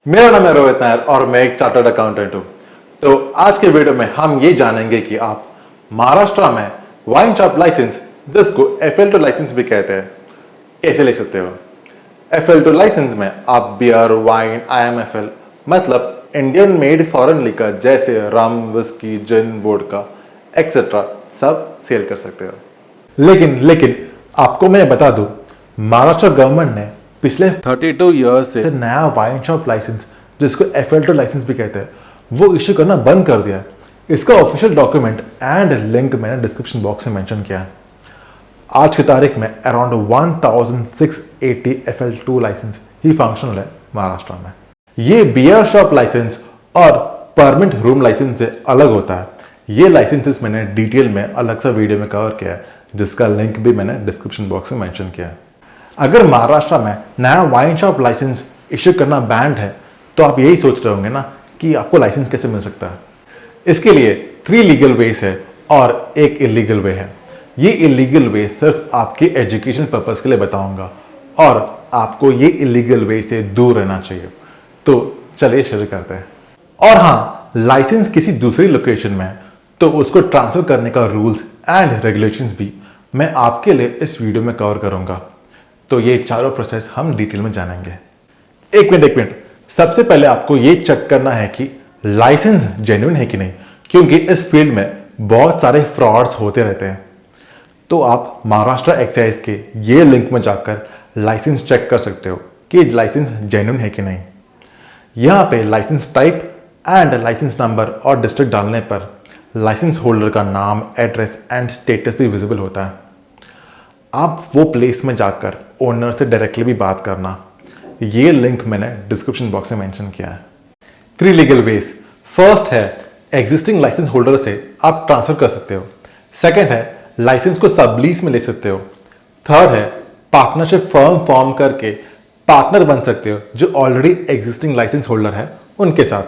मेरा नाम है रोहित नायर और मैं एक चार्टर्ड अकाउंटेंट हूँ। तो आज के वीडियो में हम ये जानेंगे कि आप महाराष्ट्र में वाइन शॉप लाइसेंस, जिसको FL2 लाइसेंस भी कहते हैं, कैसे ले सकते हो। FL2 लाइसेंस में आप बियर, वाइन, IMFL मतलब इंडियन मेड फॉरेन लिकर जैसे रम, विस्की, जिन, वोडका एक्सेट्रा सब सेल कर सकते हो। लेकिन आपको मैं बता दूं, महाराष्ट्र गवर्नमेंट ने पिछले 32 ईयर्स से नया वाइन शॉप लाइसेंस, जिसको FL2 लाइसेंस भी कहते हैं, वो इश्यू करना बंद कर दिया है। इसका ऑफिशियल डॉक्यूमेंट एंड लिंक मैंने डिस्क्रिप्शन बॉक्स में मेंशन किया है। आज की तारीख में अराउंड 1680 FL2 लाइसेंस ही फंक्शनल है महाराष्ट्र में। ये बियर शॉप लाइसेंस और परमिट रूम लाइसेंस से अलग होता है। ये लाइसेंसेस मैंने डिटेल में अलग सा वीडियो में कवर किया है, जिसका लिंक भी मैंने डिस्क्रिप्शन बॉक्स में मेंशन किया है। अगर महाराष्ट्र में नया वाइन शॉप लाइसेंस इश्यू करना बैंड है, तो आप यही सोच रहे होंगे ना कि आपको लाइसेंस कैसे मिल सकता है। इसके लिए 3 लीगल वेज है और एक इलीगल वे है। ये इलीगल वे सिर्फ आपके एजुकेशन पर्पस के लिए बताऊंगा और आपको ये इलीगल वे से दूर रहना चाहिए। तो चलिए शुरू करते हैं। और हाँ, लाइसेंस किसी दूसरी लोकेशन में है तो उसको ट्रांसफर करने का रूल्स एंड रेगुलेशंस भी मैं आपके लिए इस वीडियो में कवर करूंगा। तो ये चारों प्रोसेस हम डिटेल में जानेंगे। एक मिनट, सबसे पहले आपको ये चेक करना है कि लाइसेंस जेन्युइन है कि नहीं, क्योंकि इस फील्ड में बहुत सारे फ्रॉड्स होते रहते हैं। तो आप महाराष्ट्र एक्साइज के ये लिंक में जाकर लाइसेंस चेक कर सकते हो कि लाइसेंस जेन्युइन है कि नहीं। यहाँ पे licence type and licence number और डिस्ट्रिक्ट डालने पर लाइसेंस होल्डर का नाम, एड्रेस एंड स्टेटस भी विजिबल होता है। आप वो प्लेस में जाकर ओनर से डायरेक्टली भी बात करना। ये लिंक मैंने डिस्क्रिप्शन बॉक्स में मेंशन किया है। 3 लीगल वेज। फर्स्ट है, एग्जिस्टिंग लाइसेंस होल्डर से आप ट्रांसफर कर सकते हो। सेकंड है, लाइसेंस को सबलीज में ले सकते हो। थर्ड है, पार्टनरशिप फर्म फॉर्म करके पार्टनर बन सकते हो जो ऑलरेडी एग्जिस्टिंग लाइसेंस होल्डर है उनके साथ।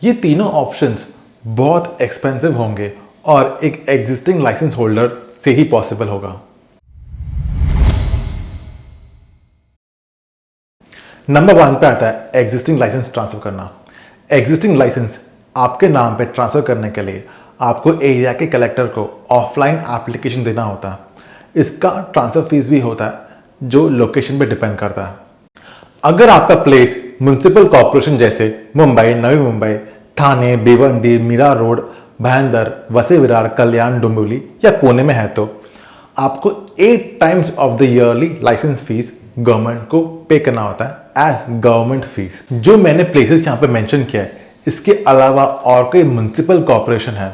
ये तीनों ऑप्शंस बहुत एक्सपेंसिव होंगे और एक एग्जिस्टिंग लाइसेंस होल्डर से ही पॉसिबल होगा। नंबर 1 पे आता है एग्जिस्टिंग लाइसेंस ट्रांसफर करना। एग्जिस्टिंग लाइसेंस आपके नाम पे ट्रांसफर करने के लिए आपको एरिया के कलेक्टर को ऑफलाइन एप्लीकेशन देना होता है। इसका ट्रांसफर फीस भी होता है जो लोकेशन पे डिपेंड करता है। अगर आपका प्लेस म्युनिसिपल कॉर्पोरेशन जैसे मुंबई, नवी मुंबई, ठाणे, भिवंडी, मीरा रोड, भाईंदर, वसई विरार, कल्याण, डोंबिवली या पुणे में है तो आपको 8 times of the yearly licence fees government को पे करना होता है एज गवर्नमेंट फीस। जो मैंने प्लेसेस यहाँ पे मेंशन किया है, इसके अलावा और कोई म्युनिसिपल कॉर्पोरेशन है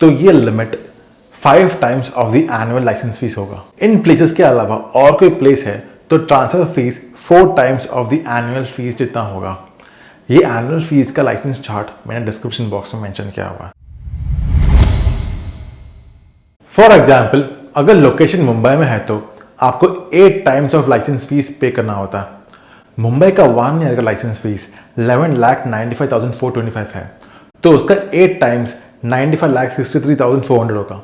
तो ये limit 5 times of the annual licence fees होगा। इन प्लेसेस के अलावा और कोई प्लेस है तो transfer fees 4 times of the annual fees जितना होगा। ये एनुअल फीस का लाइसेंस चार्ट मैंने डिस्क्रिप्शन बॉक्स में मेंशन किया हुआ है। फॉर एग्जाम्पल, अगर लोकेशन मुंबई में है तो आपको 8 टाइम्स ऑफ लाइसेंस फीस पे करना होता है। मुंबई का 1 ईयर का लाइसेंस फीस 11,95,425 है तो उसका 8 टाइम्स 95,63,400 होगा।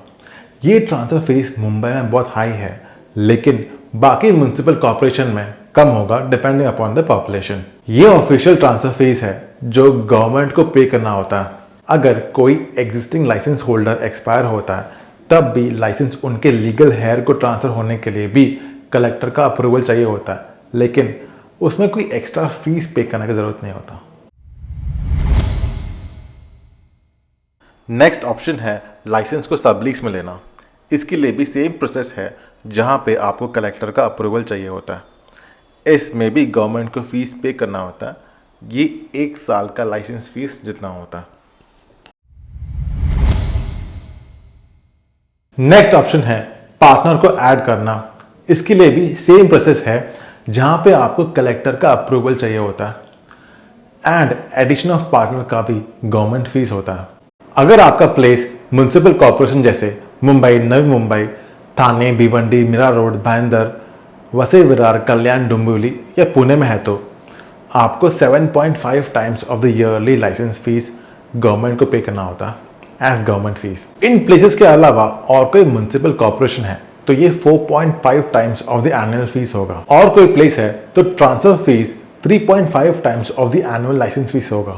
ये ट्रांसफर फीस मुंबई में बहुत हाई है, लेकिन बाकी म्युनिसिपल कॉर्पोरेशन में कम होगा डिपेंडिंग अपॉन द पॉपुलेशन। ये ऑफिशियल ट्रांसफर फीस है जो गवर्नमेंट को पे करना होता है। अगर कोई एग्जिस्टिंग लाइसेंस होल्डर एक्सपायर होता है तब भी लाइसेंस उनके लीगल हेयर को ट्रांसफर होने के लिए भी कलेक्टर का अप्रूवल चाहिए होता है, लेकिन उसमें कोई एक्स्ट्रा फीस पे करने की जरूरत नहीं होता। नेक्स्ट ऑप्शन है लाइसेंस को सबलीज में लेना। इसके लिए भी सेम प्रोसेस है जहां पे आपको कलेक्टर का अप्रूवल चाहिए होता है। इसमें भी गवर्नमेंट को फीस पे करना होता है। ये 1 साल का लाइसेंस फीस जितना होता है। नेक्स्ट ऑप्शन है पार्टनर को ऐड करना। इसके लिए भी सेम प्रोसेस है जहां पे आपको कलेक्टर का अप्रूवल चाहिए होता है एंड एडिशन ऑफ पार्टनर का भी गवर्नमेंट फीस होता है। अगर आपका प्लेस म्युनिसिपल कॉर्पोरेशन जैसे मुंबई, नवी मुंबई, ठाणे, भिवंडी, मीरा रोड, भाईंदर, वसई विरार, कल्याण, डोंबिवली या पुणे में है तो आपको 7.5 times of the yearly licence fees government को पे करना होता है एज गवर्नमेंट फीस। इन प्लेसेस के अलावा और कोई म्युनिसिपल कॉर्पोरेशन है तो ये 4.5 times of the annual fees होगा। और कोई प्लेस है तो transfer fees 3.5 times of the annual licence fees होगा।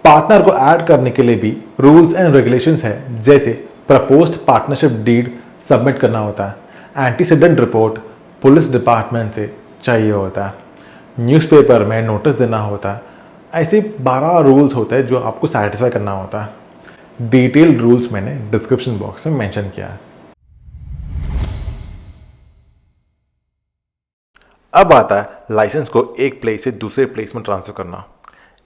पार्टनर को ऐड करने के लिए भी रूल्स एंड रेगुलेशंस है, जैसे प्रपोज्ड पार्टनरशिप डीड सबमिट करना होता है, एंटीसीडेंट रिपोर्ट पुलिस डिपार्टमेंट से चाहिए होता है, न्यूज़पेपर में नोटिस देना होता है। ऐसे 12 रूल्स होते हैं जो आपको सेटिस्फाई करना होता है। डिटेल्ड रूल्स मैंने डिस्क्रिप्शन बॉक्स में मेंशन किया है। अब आता है लाइसेंस को एक प्लेस से दूसरे प्लेस में ट्रांसफ़र करना।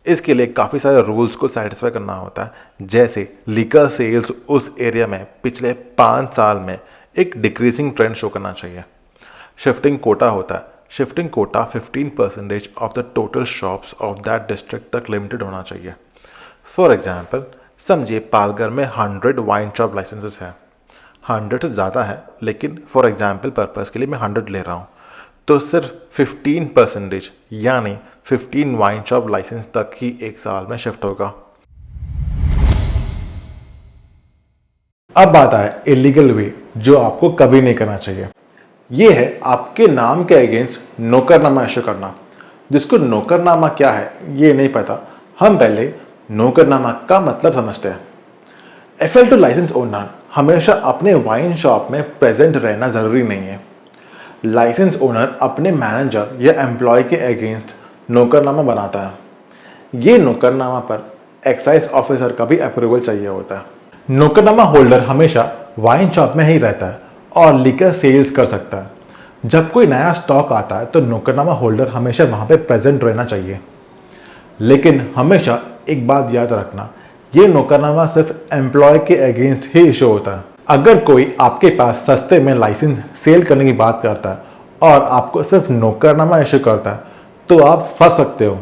इसके लिए काफ़ी सारे रूल्स को सेटिस्फाई करना होता है, जैसे लीकर सेल्स उस एरिया में पिछले 5 साल में एक डिक्रीजिंग ट्रेंड शो करना चाहिए। शिफ्टिंग कोटा होता है। Shifting quota 15% of the total shops of that district तक लिमिटेड होना चाहिए। फॉर एग्जाम्पल, समझिए पालघर में 100 वाइन शॉप लाइसेंसेस हैं। 100 से ज़्यादा है, लेकिन फॉर एग्जाम्पल पर्पज़ के लिए मैं 100 ले रहा हूँ, तो सिर्फ 15% यानी 15 वाइन शॉप लाइसेंस तक ही एक साल में शिफ्ट होगा। अब बात है इलीगल वे, जो आपको कभी नहीं करना चाहिए। ये है आपके नाम के अगेंस्ट नौकरनामा इशू करना। जिसको नौकरनामा क्या है ये नहीं पता, हम पहले नौकरनामा का मतलब समझते हैं। FL2 लाइसेंस ओनर हमेशा अपने वाइन शॉप में प्रेजेंट रहना ज़रूरी नहीं है। लाइसेंस ओनर अपने मैनेजर या एम्प्लॉय के अगेंस्ट नौकरनामा बनाता है। ये नौकरनामा पर एक्साइज ऑफिसर का भी अप्रूवल चाहिए होता है। नौकरनामा होल्डर हमेशा वाइन शॉप में ही रहता है और लिकर सेल्स कर सकता है। जब कोई नया स्टॉक आता है तो नौकरनामा होल्डर हमेशा वहाँ पे प्रेजेंट रहना चाहिए। लेकिन हमेशा एक बात याद रखना, ये नौकरनामा सिर्फ एम्प्लॉय के अगेंस्ट ही इशू होता है। अगर कोई आपके पास सस्ते में लाइसेंस सेल करने की बात करता है और आपको सिर्फ नौकरनामा इशू करता है तो आप फंस सकते हो।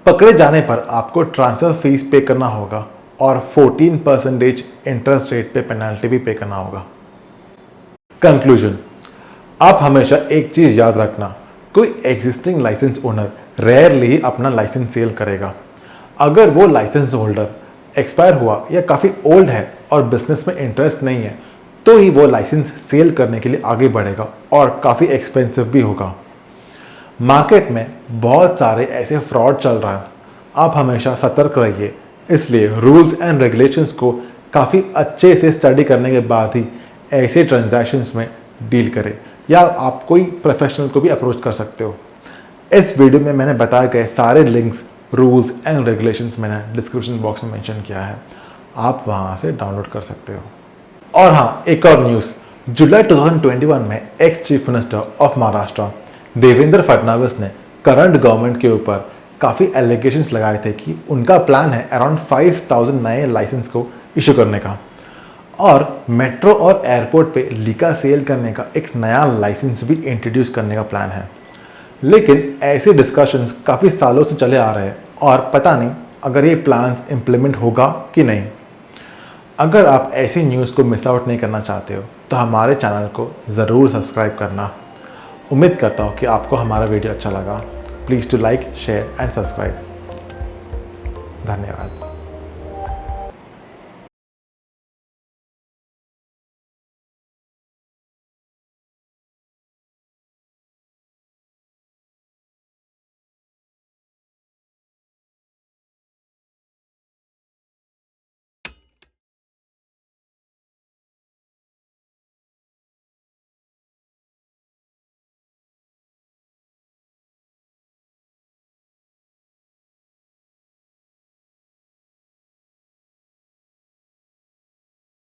पकड़े जाने पर आपको ट्रांसफ़र फीस पे करना होगा और 14% इंटरेस्ट रेट पे पेनल्टी भी पे करना होगा। कंक्लूजन, आप हमेशा एक चीज़ याद रखना, कोई एग्जिस्टिंग लाइसेंस ओनर रेयरली ही अपना लाइसेंस सेल करेगा। अगर वो लाइसेंस होल्डर एक्सपायर हुआ या काफ़ी ओल्ड है और बिजनेस में इंटरेस्ट नहीं है तो ही वो लाइसेंस सेल करने के लिए आगे बढ़ेगा और काफ़ी एक्सपेंसिव भी होगा। मार्केट में बहुत सारे ऐसे फ्रॉड चल रहा है, आप हमेशा सतर्क रहिए। इसलिए रूल्स एंड रेगुलेशंस को काफ़ी अच्छे से स्टडी करने के बाद ही ऐसे ट्रांजैक्शंस में डील करें, या आप कोई प्रोफेशनल को भी अप्रोच कर सकते हो। इस वीडियो में मैंने बताए गए सारे लिंक्स, रूल्स एंड रेगुलेशंस मैंने डिस्क्रिप्शन बॉक्स में मेंशन किया है, आप वहाँ से डाउनलोड कर सकते हो। और हाँ, एक और न्यूज़, जुलाई 2021 में ex chief minister of Maharashtra Devendra Fadnavis ने करंट गवर्नमेंट के ऊपर काफ़ी एलिगेशंस लगाए थे कि उनका प्लान है अराउंड 5000 नए लाइसेंस को इशू करने का और मेट्रो और एयरपोर्ट पे लीका सेल करने का एक नया लाइसेंस भी इंट्रोड्यूस करने का प्लान है। लेकिन ऐसे डिस्कशंस काफ़ी सालों से चले आ रहे हैं और पता नहीं अगर ये प्लान्स इम्प्लीमेंट होगा कि नहीं। अगर आप ऐसी न्यूज़ को मिस आउट नहीं करना चाहते हो तो हमारे चैनल को ज़रूर सब्सक्राइब करना। उम्मीद करता हूँ कि आपको हमारा वीडियो अच्छा लगा। Please to like, share and subscribe. धन्यवाद।